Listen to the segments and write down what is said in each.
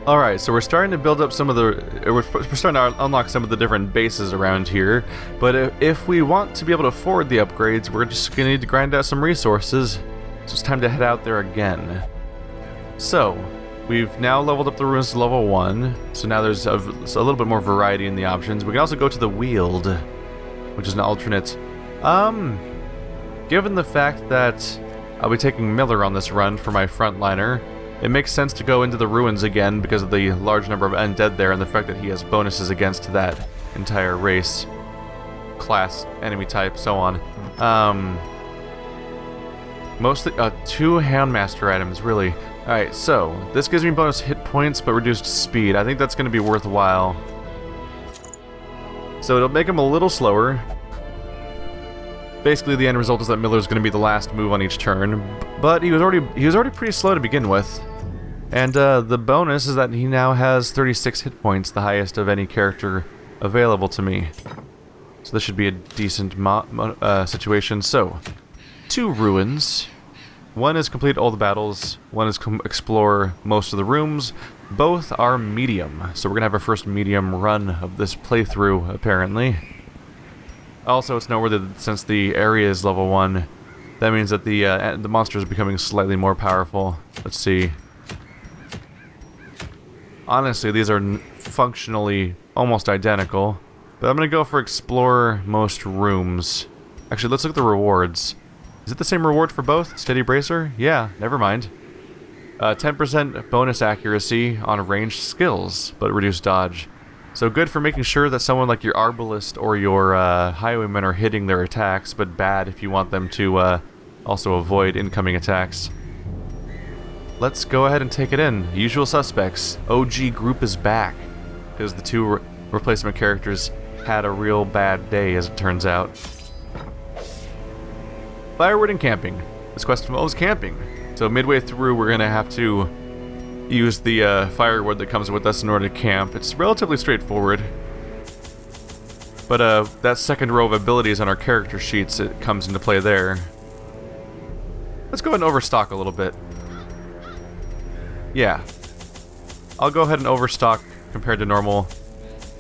Alright, so we're starting to build up some of the... We're starting to unlock some of the different bases around here, but if we want to be able to afford the upgrades, we're just going to need to grind out some resources, so it's time to head out there again. So, we've now leveled up the ruins to level 1, so now there's a little bit more variety in the options. We can also go to the Weald, which is an alternate. Given the fact that I'll be taking Miller on this run for my frontliner, it makes sense to go into the ruins again because of the large number of undead there and the fact that he has bonuses against that entire race, class, enemy type, so on. Mostly 2 Houndmaster items, really. Alright, so this gives me bonus hit points but reduced speed. I think that's going to be worthwhile. So it'll make him a little slower. Basically, the end result is that Miller's going to be the last move on each turn, but he was already pretty slow to begin with. And the bonus is that he now has 36 hit points, the highest of any character available to me. So this should be a decent situation. So, 2 ruins. One is complete all the battles. One is explore most of the rooms. Both are medium, so we're gonna have our first medium run of this playthrough, apparently. Also, it's noteworthy that since the area is level 1, that means that the monsters are becoming slightly more powerful. Let's see. Honestly, these are functionally almost identical, but I'm gonna go for explore most rooms. Actually, let's look at the rewards. Is it the same reward for both? Steady Bracer? Yeah, never mind. 10% bonus accuracy on ranged skills, but reduced dodge. So good for making sure that someone like your Arbalist or your Highwaymen are hitting their attacks, but bad if you want them to also avoid incoming attacks. Let's go ahead and take it in. Usual suspects. OG group is back, because the 2 replacement characters had a real bad day, as it turns out. Firewood and camping. This quest involves camping. So midway through, we're going to have to use the firewood that comes with us in order to camp. It's relatively straightforward. But that second row of abilities on our character sheets, it comes into play there. Let's go ahead and overstock a little bit. Yeah. I'll go ahead and overstock compared to normal,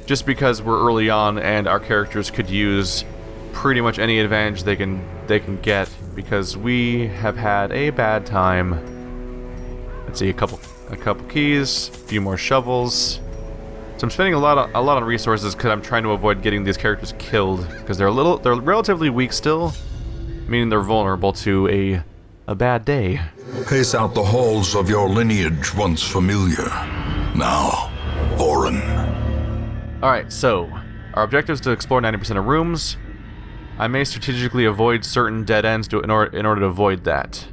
just because we're early on and our characters could use pretty much any advantage they can get, because we have had a bad time. Let's see, a couple keys, a few more shovels. So I'm spending a lot on resources because I'm trying to avoid getting these characters killed, because they're relatively weak still, meaning they're vulnerable to a bad day. Pace out the halls of your lineage once familiar, now foreign. Alright, so our objective is to explore 90% of rooms. I may strategically avoid certain dead ends in order to avoid that.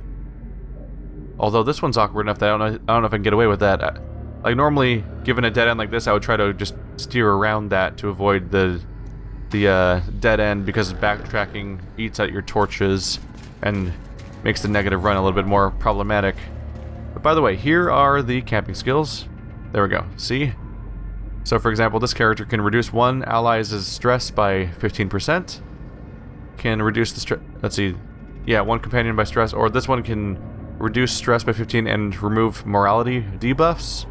Although this one's awkward enough that I don't know if I can get away with that. Like normally, given a dead end like this, I would try to just steer around that to avoid the dead end, because backtracking eats at your torches and makes the negative run a little bit more problematic. But by the way, here are the camping skills. There we go. See? So for example, this character can reduce one ally's stress by 15%. Can reduce the stress... Let's see. Yeah, one companion by stress. Or this one can reduce stress by 15 and remove morality debuffs.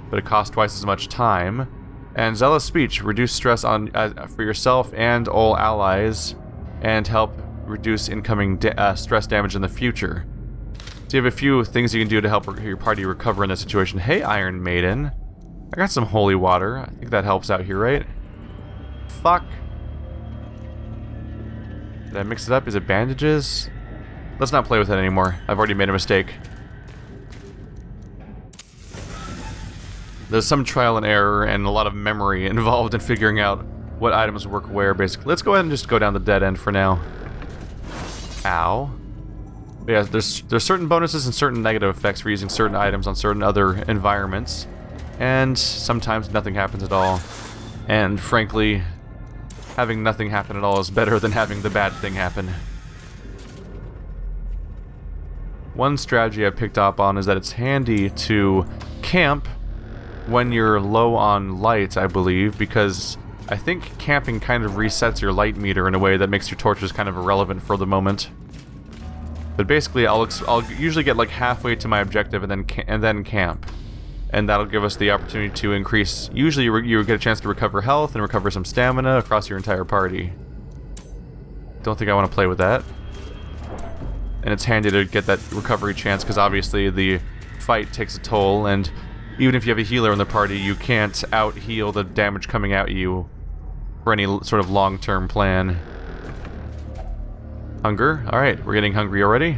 But it costs twice as much time. And Zealous Speech, reduce stress on for yourself and all allies, and help reduce incoming stress damage in the future. So you have a few things you can do to help your party recover in this situation. Hey, Iron Maiden. I got some holy water. I think that helps out here, right? Fuck. Did I mix it up? Is it bandages? Let's not play with it anymore. I've already made a mistake. There's some trial and error and a lot of memory involved in figuring out what items work where, basically. Let's go ahead and just go down the dead end for now. Ow. But yeah, there's certain bonuses and certain negative effects for using certain items on certain other environments. And sometimes nothing happens at all. And frankly, having nothing happen at all is better than having the bad thing happen. One strategy I picked up on is that it's handy to camp when you're low on light, I believe, because I think camping kind of resets your light meter in a way that makes your torches kind of irrelevant for the moment. But basically, I'll usually get like halfway to my objective and then camp. and that'll give us the opportunity to increase... Usually you get a chance to recover health and recover some stamina across your entire party. Don't think I want to play with that. And it's handy to get that recovery chance, because obviously the fight takes a toll, and even if you have a healer in the party, you can't out-heal the damage coming at you for any sort of long-term plan. Hunger? Alright, we're getting hungry already.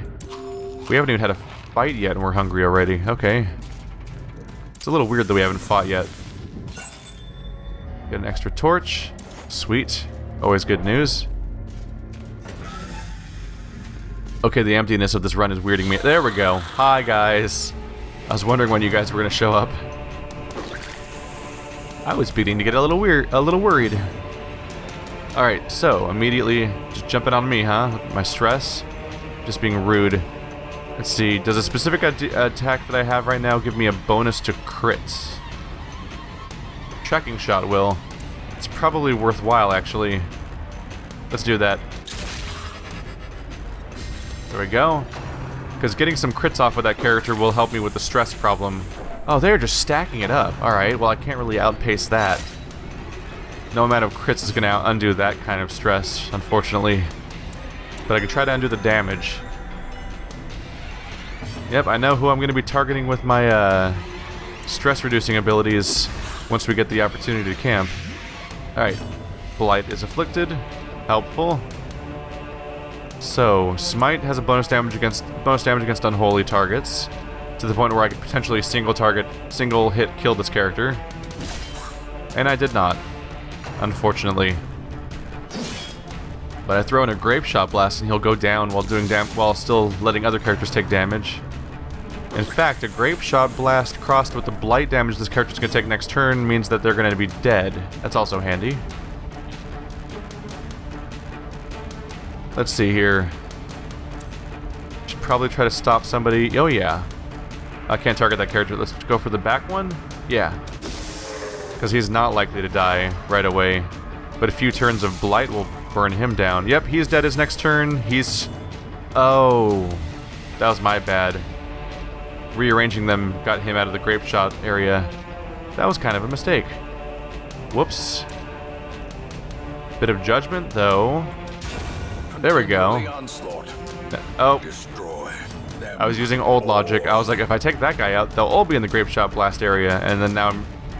We haven't even had a fight yet and we're hungry already. Okay. It's a little weird that we haven't fought yet. Get an extra torch. Sweet. Always good news. Okay, the emptiness of this run is weirding me. There we go. Hi, guys. I was wondering when you guys were going to show up. I was beginning to get a little worried. Alright, so immediately just jumping on me, huh? My stress. Just being rude. Let's see, does a specific attack that I have right now give me a bonus to crits? Tracking shot will. It's probably worthwhile, actually. Let's do that. There we go. Because getting some crits off with that character will help me with the stress problem. Oh, they're just stacking it up. Alright, well I can't really outpace that. No amount of crits is going to undo that kind of stress, unfortunately. But I can try to undo the damage. Yep, I know who I'm going to be targeting with my stress-reducing abilities once we get the opportunity to camp. Alright, Blight is afflicted. Helpful. So, Smite has a bonus damage against unholy targets, to the point where I could potentially single hit kill this character. And I did not, unfortunately. But I throw in a Grape Shot Blast and he'll go down while still letting other characters take damage. In fact, a Grape Shot Blast crossed with the Blight damage this character's going to take next turn means that they're going to be dead. That's also handy. Let's see here. Should probably try to stop somebody. Oh yeah. I can't target that character. Let's go for the back one. Yeah. Because he's not likely to die right away. But a few turns of Blight will burn him down. Yep, he's dead his next turn. He's... Oh. That was my bad. Rearranging them got him out of the Grape Shot area. That was kind of a mistake. Whoops. Bit of judgment, though. There we go. Oh. I was using old logic. I was like, if I take that guy out, they'll all be in the Grape Shot Blast area. And then now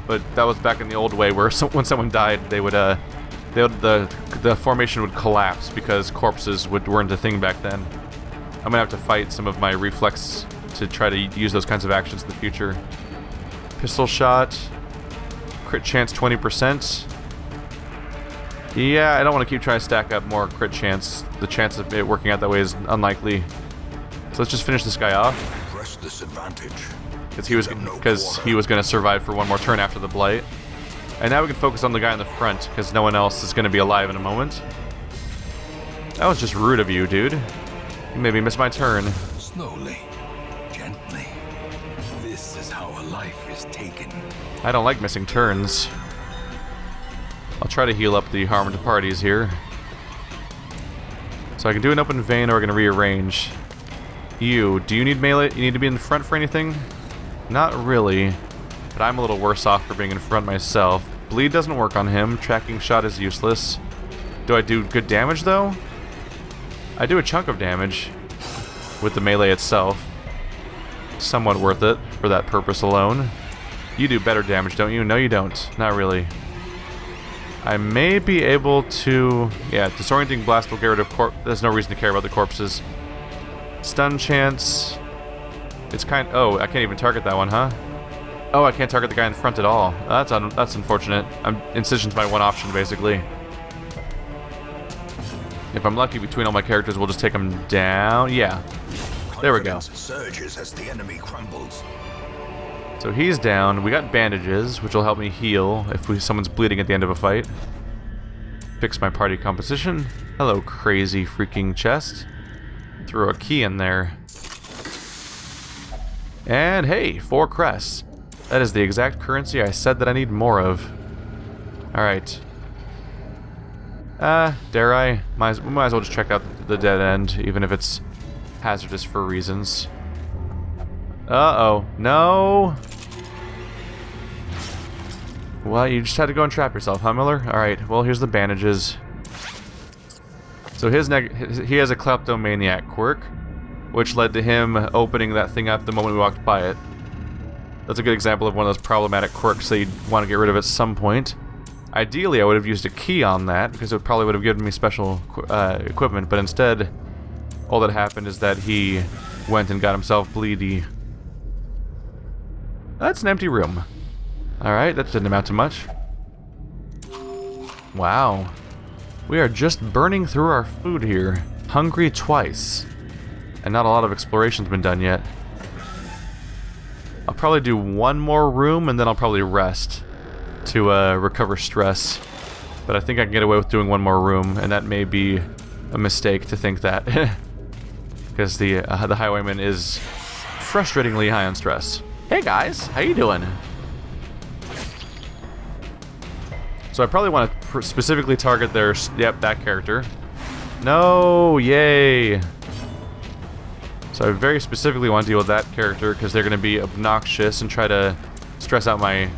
but that was back in the old way where when someone died, they would, the formation would collapse because corpses weren't a thing back then. I'm gonna have to fight some of my reflex to try to use those kinds of actions in the future. Pistol shot. Crit chance 20%. Yeah, I don't want to keep trying to stack up more crit chance. The chance of it working out that way is unlikely. So let's just finish this guy off. Press this advantage. Because he was going to survive for one more turn after the Blight. And now we can focus on the guy in the front, because no one else is going to be alive in a moment. That was just rude of you, dude. You made me miss my turn. Slowly, gently. This is how a life is taken. I don't like missing turns. I'll try to heal up the harmed parties here. So I can do an open vein or I can rearrange. Do you need melee? You need to be in the front for anything? Not really. But I'm a little worse off for being in front myself. Bleed doesn't work on him. Tracking shot is useless. Do I do good damage though? I do a chunk of damage with the melee itself. Somewhat worth it for that purpose alone. You do better damage, don't you? No, you don't. Not really. I may be able to... Yeah, Disorienting Blast will get rid of there's no reason to care about the corpses. Stun chance... It's oh, I can't even target that one, huh? Oh, I can't target the guy in front at all. That's unfortunate. Incision's my one option, basically. If I'm lucky between all my characters, we'll just take them down. Yeah. There we go. Surges as the enemy crumbles. So he's down. We got bandages, which will help me heal if someone's bleeding at the end of a fight. Fix my party composition. Hello, crazy freaking chest. Throw a key in there. And hey, 4 crests. That is the exact currency I said that I need more of. Alright. Dare I? Might as well just check out the dead end, even if it's hazardous for reasons. Uh-oh. No! Well, you just had to go and trap yourself, huh, Miller? Alright, well, here's the bandages. So he has a kleptomaniac quirk, which led to him opening that thing up the moment we walked by it. That's a good example of one of those problematic quirks that you'd want to get rid of at some point. Ideally, I would have used a key on that, because it probably would have given me special equipment, but instead, all that happened is that he went and got himself bleedy. That's an empty room. Alright, that didn't amount to much. Wow. We are just burning through our food here. Hungry twice. And not a lot of exploration's been done yet. I'll probably do one more room and then I'll probably rest to recover stress. But I think I can get away with doing one more room, and that may be a mistake to think that. Because the highwayman is frustratingly high on stress. Hey guys, how you doing? So I probably want to specifically target their... Yep, that character. No, yay! So I very specifically want to deal with that character because they're going to be obnoxious and try to stress out my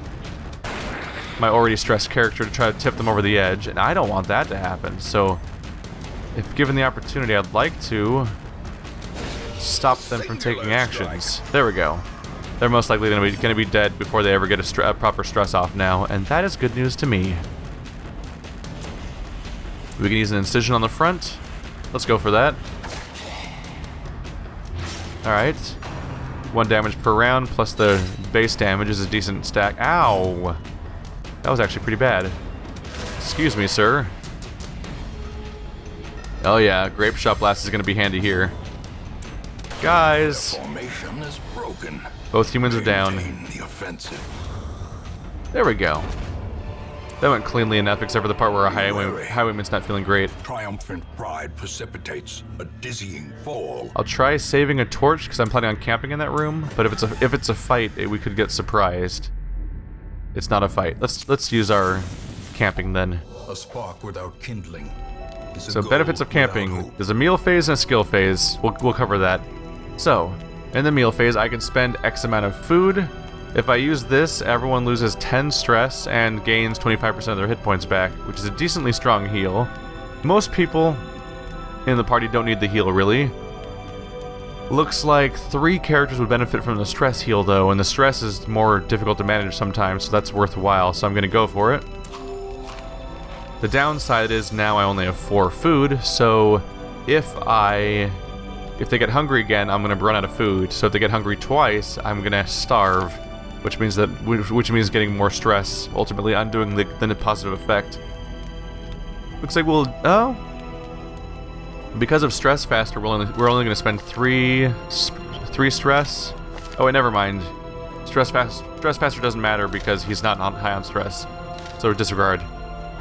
already stressed character to try to tip them over the edge, and I don't want that to happen. So if given the opportunity, I'd like to stop them from taking actions. There we go. They're most likely going to be dead before they ever get a proper stress off now, and that is good news to me. We can use an incision on the front. Let's go for that. Alright. 1 damage per round, plus the base damage is a decent stack. Ow! That was actually pretty bad. Excuse me, sir. Oh yeah, Grape Shot Blast is going to be handy here. Guys! Formation is broken. Both humans are down. The offensive. There we go. That went cleanly enough, except for the part where our highwayman's not feeling great. Triumphant pride precipitates a dizzying fall. I'll try saving a torch because I'm planning on camping in that room. But if it's a fight, we could get surprised. It's not a fight. Let's use our camping then. A spark without kindling. So benefits of camping. There's a meal phase and a skill phase. We'll cover that. So, in the meal phase, I can spend X amount of food. If I use this, everyone loses 10 stress and gains 25% of their hit points back, which is a decently strong heal. Most people in the party don't need the heal, really. Looks like 3 characters would benefit from the stress heal, though, and the stress is more difficult to manage sometimes, so that's worthwhile, so I'm going to go for it. The downside is now I only have 4 food, so if they get hungry again, I'm going to run out of food. So if they get hungry twice, I'm going to starve, which means getting more stress, ultimately undoing the positive effect. Looks like because of stress faster, we're only going to spend 3 stress. Oh wait, never mind. Stress faster doesn't matter because he's not high on stress, so disregard.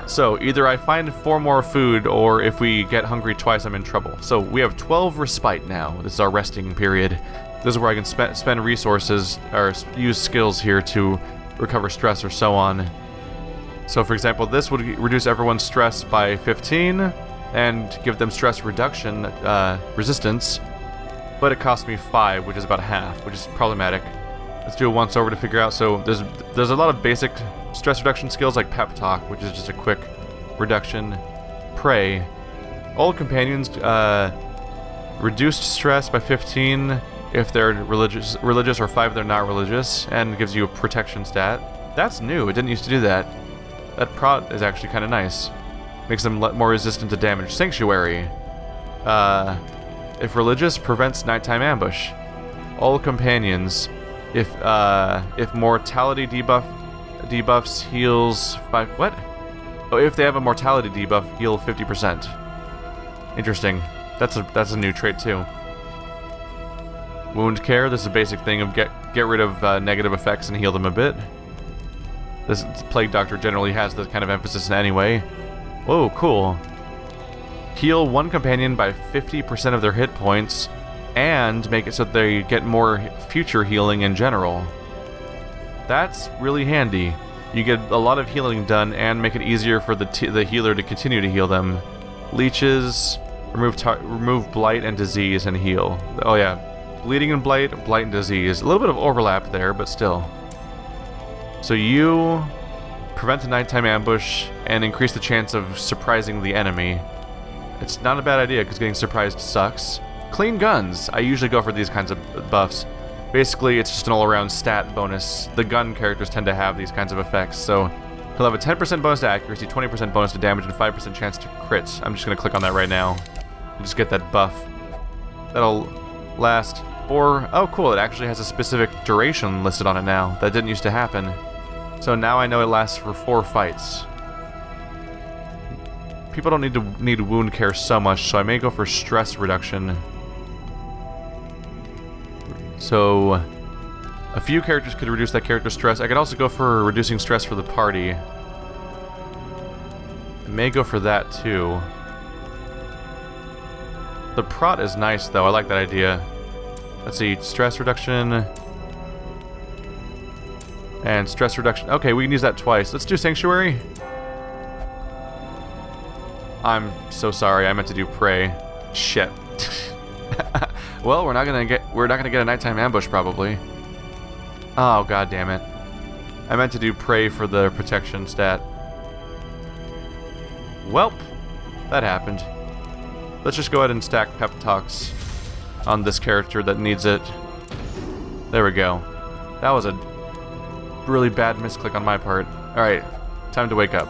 So either I find 4 more food, or if we get hungry twice, I'm in trouble. So we have 12 respite now. This is our resting period. This is where I can spend resources or use skills here to recover stress or so on. So for example, this would reduce everyone's stress by 15 and give them stress reduction resistance, but it costs me 5, which is about half, which is problematic. Let's do it once over to figure out. So there's a lot of basic stress reduction skills like pep talk, which is just a quick reduction. Pray. Old companions reduced stress by 15 if they're religious, or 5 if they're not religious, and gives you a protection stat. That's new. It didn't used to do that. That prot is actually kind of nice. Makes them more resistant to damage. Sanctuary. If religious, prevents nighttime ambush. All companions. If mortality debuffs heals 5. What? Oh, if they have a mortality debuff, heal 50%. Interesting. That's a new trait too. Wound care. This is a basic thing of get rid of negative effects and heal them a bit. This Plague Doctor generally has this kind of emphasis anyway. Whoa, cool. Heal 1 companion by 50% of their hit points, and make it so that they get more future healing in general. That's really handy. You get a lot of healing done and make it easier for the healer to continue to heal them. Leeches, remove blight and disease and heal. Oh yeah, bleeding and blight and disease. A little bit of overlap there, but still. So you prevent a nighttime ambush and increase the chance of surprising the enemy. It's not a bad idea because getting surprised sucks. Clean guns. I usually go for these kinds of buffs. Basically, it's just an all-around stat bonus. The gun characters tend to have these kinds of effects, so he'll have a 10% bonus to accuracy, 20% bonus to damage, and 5% chance to crit. I'm just going to click on that right now and just get that buff. That'll last for... Oh, cool. It actually has a specific duration listed on it now. That didn't used to happen. So now I know it lasts for 4 fights. People don't need wound care so much, so I may go for stress reduction. So a few characters could reduce that character's stress. I could also go for reducing stress for the party. I may go for that too. The prot is nice though, I like that idea. Let's see, stress reduction. And stress reduction. Okay, we can use that twice. Let's do Sanctuary. I'm so sorry, I meant to do Prey. Shit. Well, we're not gonna get a nighttime ambush probably. Oh, god damn it. I meant to do Prey for the protection stat. Welp, that happened. Let's just go ahead and stack pep talks on this character that needs it. There we go. That was a really bad misclick on my part. Alright, time to wake up.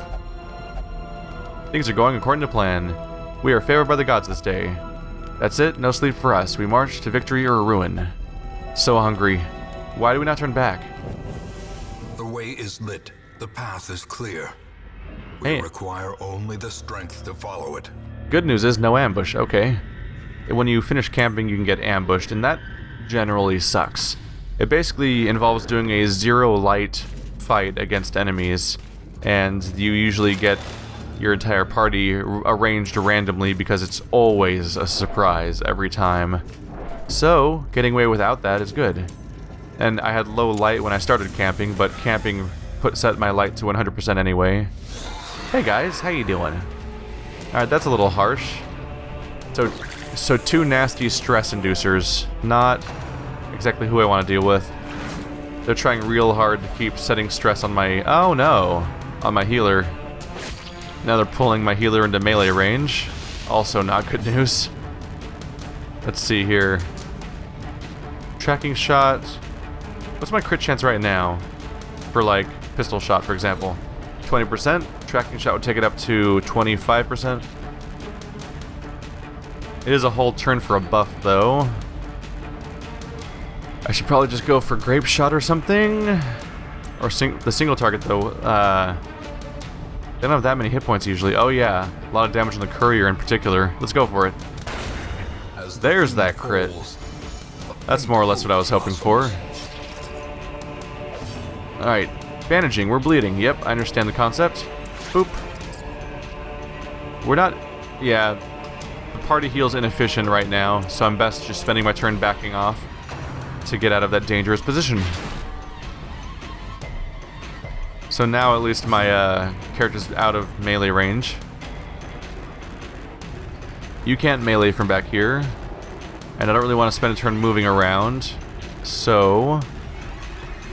Things are going according to plan. We are favored by the gods this day. That's it, no sleep for us. We march to victory or ruin. So hungry. Why do we not turn back? The way is lit. The path is clear. We require only the strength to follow it. Good news is no ambush, okay. When you finish camping, you can get ambushed, and that generally sucks. It basically involves doing a zero light fight against enemies, and you usually get your entire party arranged randomly because it's always a surprise every time. So, getting away without that is good. And I had low light when I started camping, but camping set my light to 100% anyway. Hey guys, how you doing? Alright, that's a little harsh. So 2 nasty stress inducers. Not exactly who I want to deal with. They're trying real hard to keep setting stress on my... Oh no! On my healer. Now they're pulling my healer into melee range. Also not good news. Let's see here. Tracking shot. What's my crit chance right now? For like, pistol shot for example. 20%. Tracking shot would take it up to 25%. It is a whole turn for a buff though. I should probably just go for grape shot or something. Or the single target though. They don't have that many hit points usually. Oh yeah, a lot of damage on the courier in particular. Let's go for it. There's that crit. That's more or less what I was hoping for. Alright, bandaging, we're bleeding. Yep, I understand the concept. Boop. We're not... Yeah, the party heal's inefficient right now, so I'm best just spending my turn backing off to get out of that dangerous position. So now at least my character's out of melee range. You can't melee from back here. And I don't really want to spend a turn moving around. So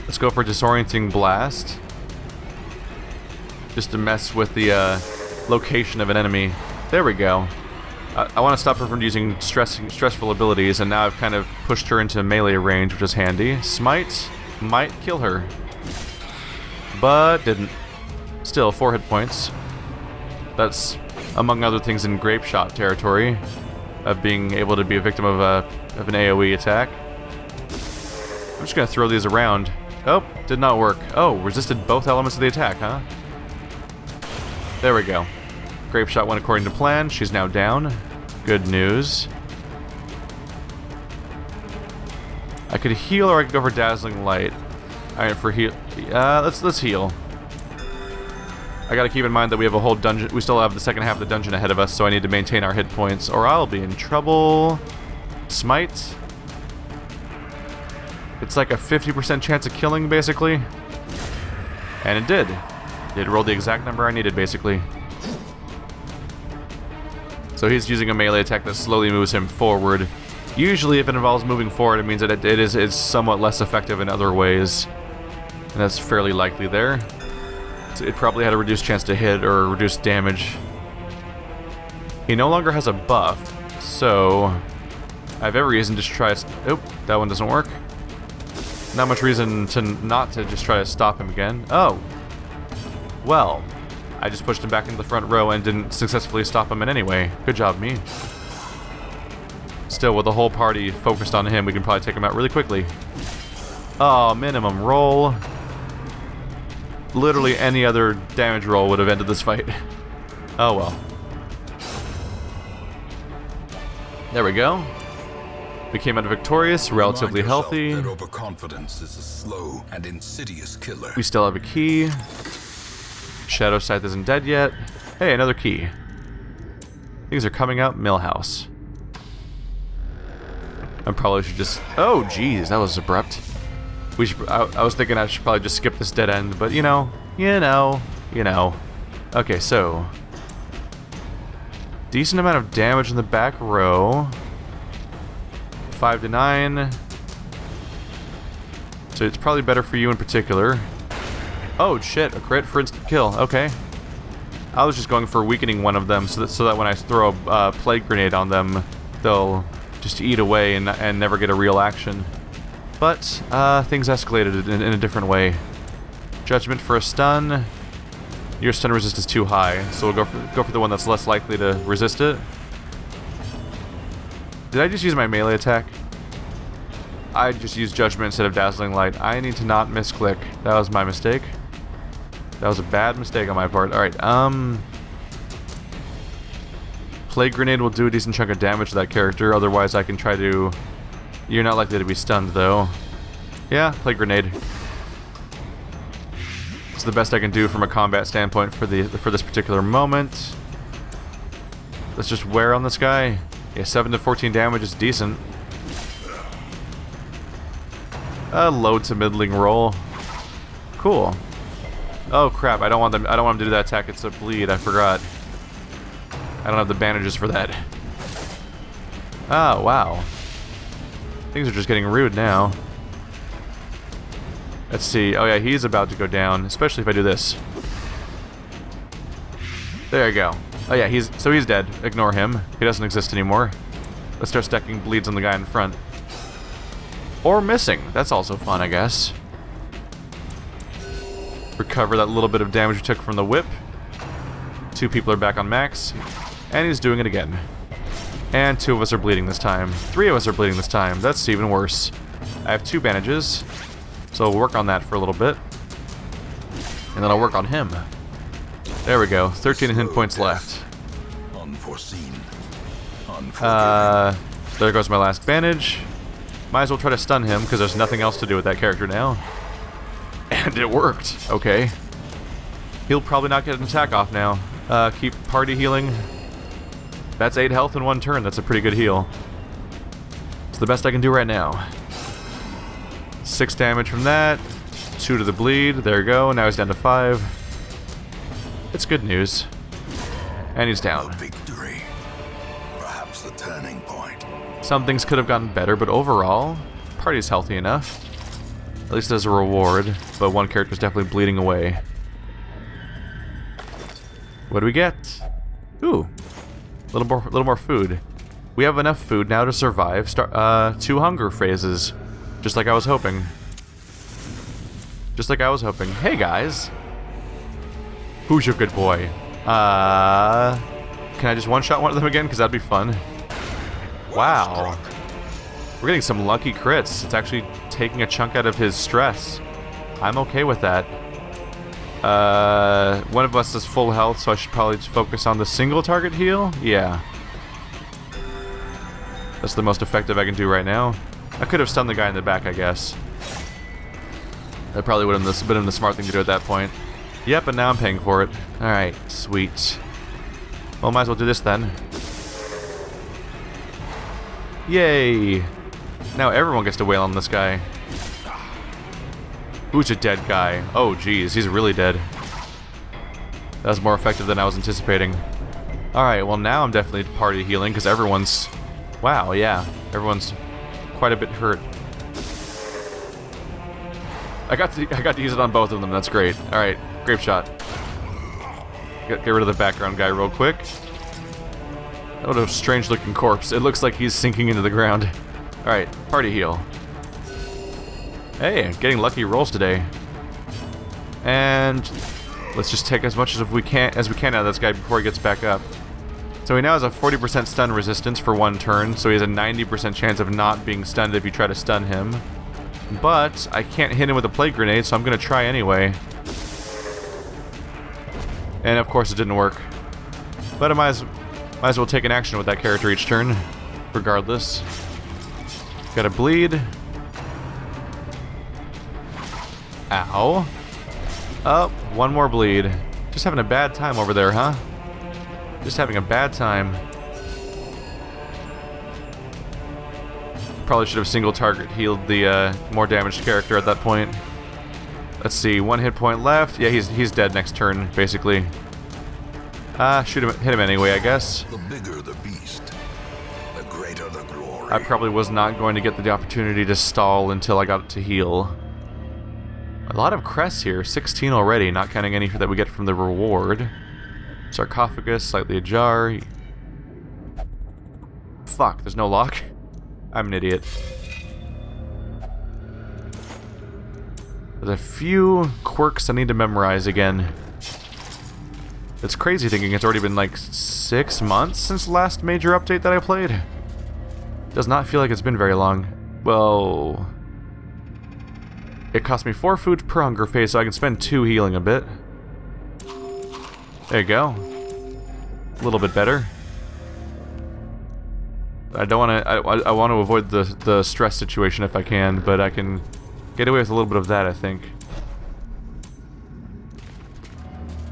let's go for Disorienting Blast. Just to mess with the location of an enemy. There we go. I want to stop her from using stressful abilities, and now I've kind of pushed her into melee range, which is handy. Smite might kill her. But didn't. Still, 4 hit points. That's, among other things, in grape shot territory of being able to be a victim of an AoE attack. I'm just gonna throw these around. Oh, did not work. Oh, resisted both elements of the attack, huh? There we go. Grape shot went according to plan. She's now down. Good news. I could heal, or I could go for Dazzling Light. Alright, for heal. Let's heal. I gotta keep in mind that we have a whole dungeon. We still have the second half of the dungeon ahead of us, so I need to maintain our hit points, or I'll be in trouble. Smite. It's like a 50% chance of killing, basically. And it did. It rolled the exact number I needed, basically. So he's using a melee attack that slowly moves him forward. Usually, if it involves moving forward, it means that it's somewhat less effective in other ways. And that's fairly likely there. it probably had a reduced chance to hit or reduced damage. He no longer has a buff, so I have every reason to try. Oh, that one doesn't work. Not much reason to not to just try to stop him again. Oh, well, I just pushed him back into the front row and didn't successfully stop him in any way. Good job, me. Still, with the whole party focused on him, we can probably take him out really quickly. Oh, minimum roll. Literally any other damage roll would have ended this fight. Oh well. There we go. We came out victorious, relatively healthy. That overconfidence is a slow and insidious killer. We still have a key. Shadow Scythe isn't dead yet. Hey, another key. Things are coming out. Millhouse. I probably should just... Oh, geez, that was abrupt. We should... I was thinking I should probably just skip this dead end, but you know. Okay, so... Decent amount of damage in the back row. 5 to 9. So it's probably better for you in particular. Oh shit, a crit for instant kill. Okay. I was just going for weakening one of them so that when I throw a plague grenade on them, they'll just eat away and never get a real action. But things escalated in a different way. Judgment for a stun. Your stun resist is too high, so we'll go for the one that's less likely to resist it. Did I just use my melee attack? I just used Judgment instead of Dazzling Light. I need to not misclick. That was my mistake. That was a bad mistake on my part. Alright, Plague Grenade will do a decent chunk of damage to that character, otherwise I can try to... You're not likely to be stunned, though. Yeah, Plague Grenade. It's the best I can do from a combat standpoint for this particular moment. Let's just wear on this guy. Yeah, 7 to 14 damage is decent. A low to middling roll. Cool. Oh crap! I don't want him to do that attack. It's a bleed. I forgot. I don't have the bandages for that. Oh wow. Things are just getting rude now. Let's see. Oh yeah, he's about to go down, especially if I do this. There you go. Oh yeah, he's dead. Ignore him. He doesn't exist anymore. Let's start stacking bleeds on the guy in front. Or missing. That's also fun, I guess. Recover that little bit of damage we took from the whip. 2 people are back on max. And he's doing it again. And 2 of us are bleeding this time. 3 of us are bleeding this time. That's even worse. I have 2 bandages. So we'll work on that for a little bit. And then I'll work on him. There we go. 13 hit points left. Unforeseen. There goes my last bandage. Might as well try to stun him, because there's nothing else to do with that character now. And it worked. Okay. He'll probably not get an attack off now. Keep party healing. That's 8 health in 1 turn. That's a pretty good heal. It's the best I can do right now. 6 damage from that. 2 to the bleed. There you go. Now he's down to 5. It's good news. And he's down. A victory. Perhaps the turning point. Some things could have gotten better, but overall, party's healthy enough. At least as a reward, but one character's definitely bleeding away. What do we get? Ooh, a little more food. We have enough food now to survive 2 hunger phases, just like I was hoping. Just like I was hoping. Hey guys, who's your good boy? Can I just one-shot one of them again? Because that'd be fun. Wow. We're getting some lucky crits. It's actually taking a chunk out of his stress. I'm okay with that. One of us is full health, so I should probably just focus on the single target heal? Yeah. That's the most effective I can do right now. I could have stunned the guy in the back, I guess. That probably would have been the smart thing to do at that point. Yep, and now I'm paying for it. Alright, sweet. Well, might as well do this then. Yay! Now everyone gets to wail on this guy. Who's a dead guy? Oh, geez, he's really dead. That was more effective than I was anticipating. Alright, well now I'm definitely party healing, because everyone's... Wow, yeah. Everyone's quite a bit hurt. I got to use it on both of them, that's great. Alright, Grape shot. Get rid of the background guy real quick. What a strange looking corpse. It looks like he's sinking into the ground. Alright, party heal. Hey, getting lucky rolls today. And let's just take as much as we can out of this guy before he gets back up. So he now has a 40% stun resistance for 1 turn, so he has a 90% chance of not being stunned if you try to stun him. But I can't hit him with a plague grenade, so I'm going to try anyway. And of course it didn't work. But I might as well take an action with that character each turn, regardless. Gotta bleed. Ow. Oh, 1 more bleed. Just having a bad time over there, huh? Just having a bad time. Probably should have single target healed the more damaged character at that point. Let's see, 1 hit point left. Yeah, he's dead next turn, basically. Shoot him, hit him anyway, I guess. The bigger the beast, the greater the glory. I probably was not going to get the opportunity to stall until I got to heal. A lot of crests here, 16 already, not counting any that we get from the reward. Sarcophagus, slightly ajar. Fuck, there's no lock. I'm an idiot. There's a few quirks I need to memorize again. It's crazy thinking it's already been like 6 months since the last major update that I played. Does not feel like it's been very long. Well, it cost me 4 food per hunger phase, so I can spend 2 healing a bit. There you go. A little bit better. I don't want to. I want to avoid the stress situation if I can, but I can get away with a little bit of that, I think.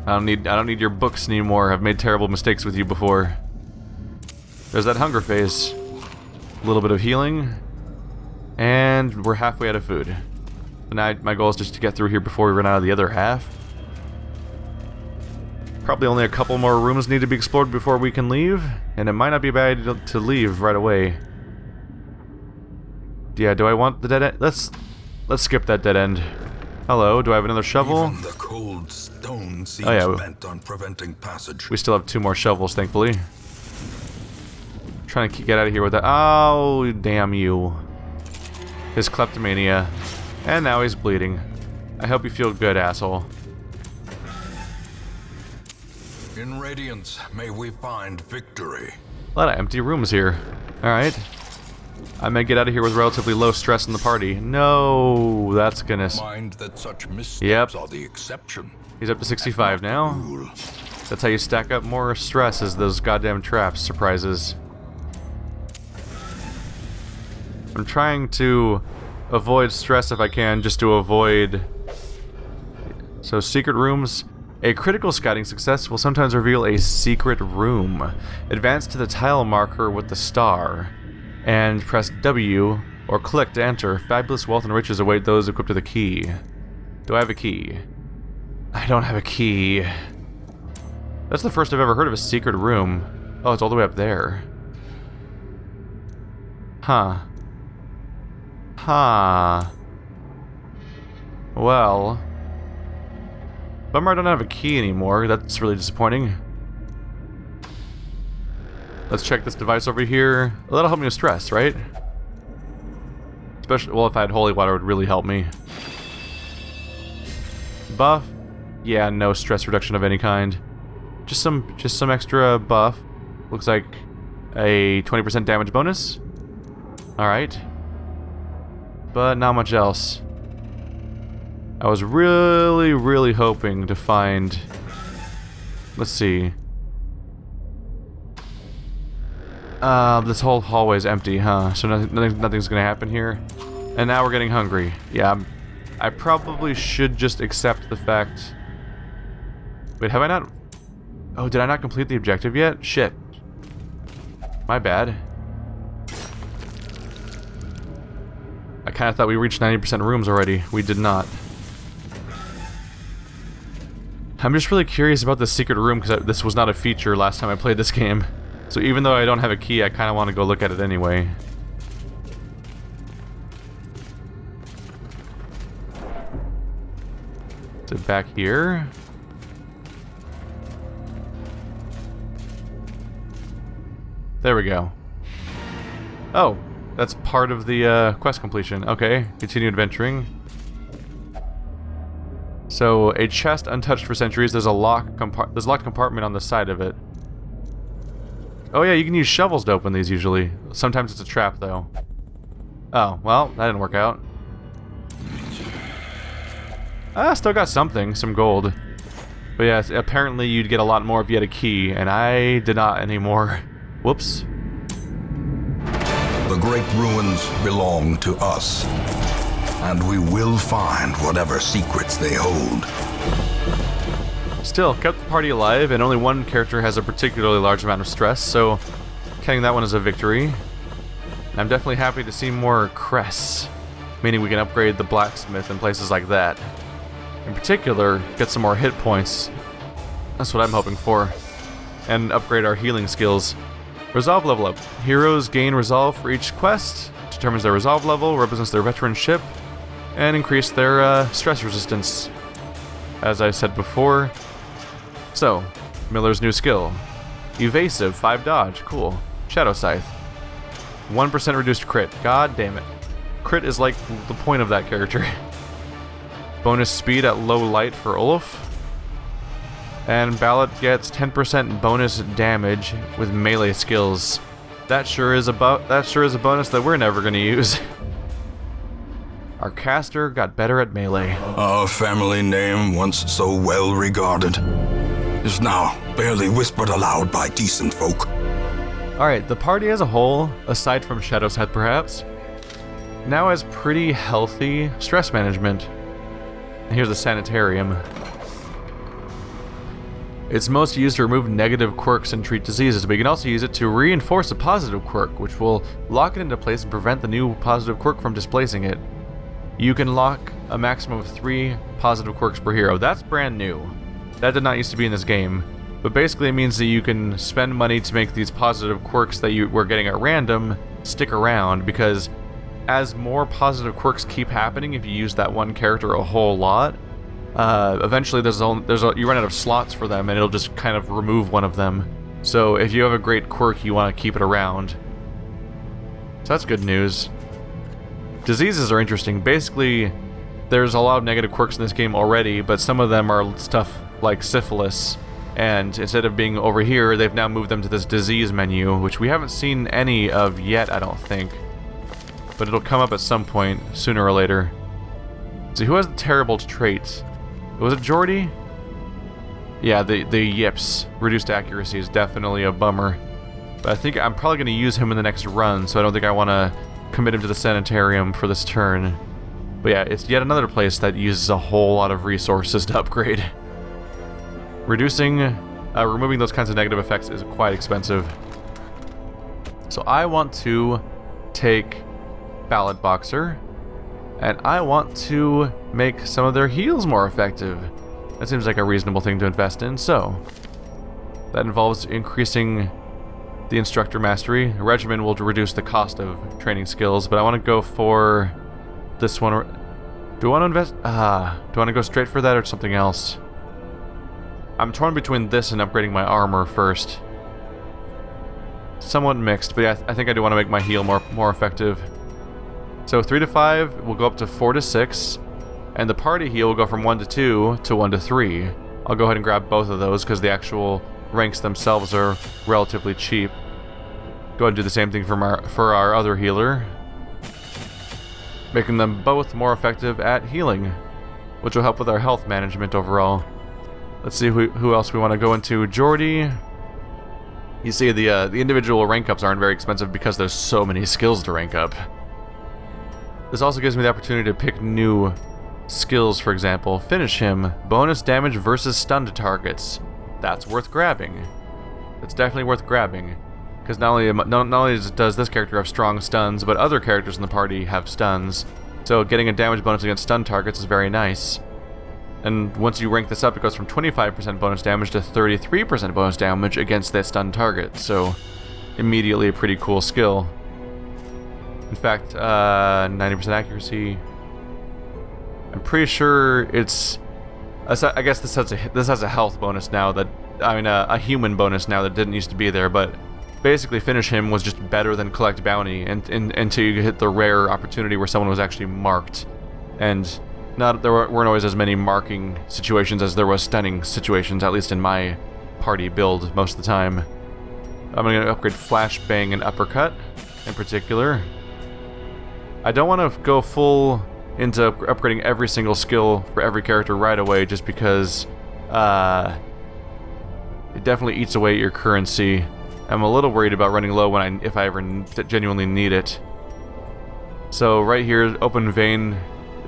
I don't need your books anymore. I've made terrible mistakes with you before. There's that hunger phase. A little bit of healing, and we're halfway out of food. And now my goal is just to get through here before we run out of the other half. Probably only a couple more rooms need to be explored before we can leave, and it might not be bad to leave right away. Yeah, do I want the dead end? Let's skip that dead end. Hello, do I have another shovel? Even the cold stone seems bent on preventing passage. We still have 2 more shovels, thankfully. Trying to get out of here with that. Oh, damn you. His kleptomania. And now he's bleeding. I hope you feel good, asshole. In Radiance, may we find victory. A lot of empty rooms here. Alright. I may get out of here with relatively low stress in the party. No, that's gonna... Mind that such missteps are the exception. He's up to 65 now. That's how you stack up more stress, as those goddamn traps surprises. I'm trying to avoid stress if I can, just to avoid... So, secret rooms. A critical scouting success will sometimes reveal a secret room. Advance to the tile marker with the star, and press W or click to enter. Fabulous wealth and riches await those equipped with a key. Do I have a key? I don't have a key. That's the first I've ever heard of a secret room. Oh, it's all the way up there. Huh. Huh. Well... Bummer I don't have a key anymore. That's really disappointing. Let's check this device over here. Well, that'll help me with stress, right? Especially, well, if I had holy water, it would really help me. Buff? Yeah, no stress reduction of any kind. Just some extra buff. Looks like a 20% damage bonus. Alright. But not much else. I was really hoping to find... Let's see. This whole hallway's empty, huh? So nothing's gonna happen here. And now we're getting hungry. Yeah, I probably should just accept the fact... Wait, have I not... Oh, did I not complete the objective yet? Shit. My bad. I kinda thought we reached 90% rooms already. We did not. I'm just really curious about the secret room, because this was not a feature last time I played this game. So even though I don't have a key, I kind of want to go look at it anyway. Is it back here? There we go. Oh, that's part of the quest completion. Okay, continue adventuring. So, a chest untouched for centuries. There's a locked compartment on the side of it. Oh yeah, you can use shovels to open these usually. Sometimes it's a trap though. Oh, well, that didn't work out. Still got something, some gold. But yeah, apparently you'd get a lot more if you had a key, and I did not anymore. Whoops. The great ruins belong to us, and we will find whatever secrets they hold. Still, kept the party alive, and only one character has a particularly large amount of stress, so counting that one as a victory. And I'm definitely happy to see more crests, meaning we can upgrade the blacksmith and places like that. In particular, get some more hit points. That's what I'm hoping for. And upgrade our healing skills. Resolve level up. Heroes gain resolve for each quest, determines their resolve level, represents their veteranship, and increase their stress resistance. As I said before. So, Miller's new skill. Evasive, 5 dodge, cool. Shadow Scythe. 1% reduced crit, god damn it. Crit is like the point of that character. Bonus speed at low light for Olaf. And Ballard gets 10% bonus damage with melee skills. That sure is a bonus that we're never gonna use. Our caster got better at melee. Our family name, once so well regarded, is now barely whispered aloud by decent folk. Alright, the party as a whole, aside from Shadow's Head perhaps, now has pretty healthy stress management. And here's the sanitarium. It's most used to remove negative quirks and treat diseases, but you can also use it to reinforce a positive quirk, which will lock it into place and prevent the new positive quirk from displacing it. You can lock a maximum of 3 positive quirks per hero. That's brand new. That did not used to be in this game. But basically it means that you can spend money to make these positive quirks that you were getting at random stick around, because as more positive quirks keep happening, if you use that one character a whole lot, eventually you run out of slots for them, and it'll just kind of remove one of them. So if you have a great quirk, you want to keep it around. So that's good news. Diseases are interesting. Basically, there's a lot of negative quirks in this game already, but some of them are stuff like syphilis. And instead of being over here, they've now moved them to this disease menu, which we haven't seen any of yet, I don't think. But it'll come up at some point, sooner or later. So who has the terrible traits? Was it Jordy? Yeah, the yips. Reduced accuracy is definitely a bummer. But I think I'm probably going to use him in the next run, so I don't think I want to commit him to the sanitarium for this turn. But yeah, it's yet another place that uses a whole lot of resources to upgrade. Removing those kinds of negative effects is quite expensive. So I want to take Ballad Boxer, and I want to make some of their heals more effective. That seems like a reasonable thing to invest in, so that involves increasing the instructor mastery. A regimen will reduce the cost of training skills, but I want to go for this one. Do I want to invest? Do I want to go straight for that or something else? I'm torn between this and upgrading my armor first. Somewhat mixed, but yeah, I think I do want to make my heal more effective. So 3 to 5 will go up to 4 to 6, and the party heal will go from 1 to 2 to 1 to 3. I'll go ahead and grab both of those because the actual ranks themselves are relatively cheap. Go ahead and do the same thing for our other healer, making them both more effective at healing, which will help with our health management overall. Let's see who else we want to go into. Jordy. You see, the individual rank ups aren't very expensive because there's so many skills to rank up. This also gives me the opportunity to pick new skills. For example, finish him. Bonus damage versus stunned targets. That's worth grabbing. That's definitely worth grabbing, because not only does this character have strong stuns, but other characters in the party have stuns. So getting a damage bonus against stun targets is very nice. And once you rank this up, it goes from 25% bonus damage to 33% bonus damage against that stun target. So immediately a pretty cool skill. In fact, 90% accuracy. I'm pretty sure it's. I guess this has a health bonus now that, a human bonus now that didn't used to be there. But basically finish him was just better than collect bounty, and until you hit the rare opportunity where someone was actually marked. And there weren't always as many marking situations as there was stunning situations, at least in my party build most of the time. I'm going to upgrade Flashbang and Uppercut in particular. I don't want to go full into upgrading every single skill for every character right away, just because it definitely eats away at your currency. I'm a little worried about running low if I ever genuinely need it. So right here, Open Vein,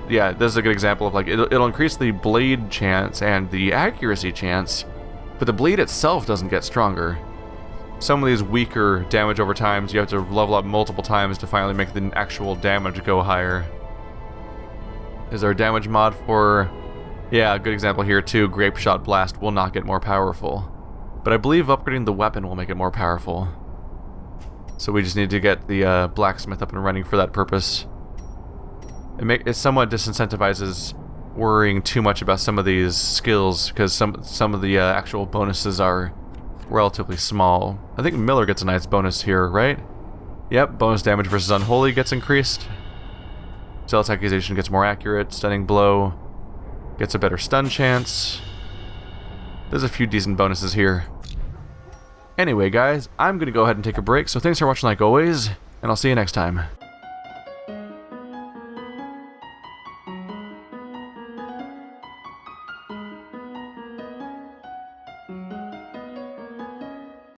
yeah, this is a good example of like, it'll increase the bleed chance and the accuracy chance, but the bleed itself doesn't get stronger. Some of these weaker damage over time, so you have to level up multiple times to finally make the actual damage go higher. Is there a damage mod for... Yeah, a good example here too, Grape Shot Blast will not get more powerful. But I believe upgrading the weapon will make it more powerful. So we just need to get the blacksmith up and running for that purpose. It somewhat disincentivizes worrying too much about some of these skills, because some of the actual bonuses are relatively small. I think Miller gets a nice bonus here, right? Yep, bonus damage versus Unholy gets increased. Zealous Accusation gets more accurate. Stunning Blow gets a better stun chance. There's a few decent bonuses here. Anyway, guys, I'm going to go ahead and take a break, so thanks for watching like always, and I'll see you next time.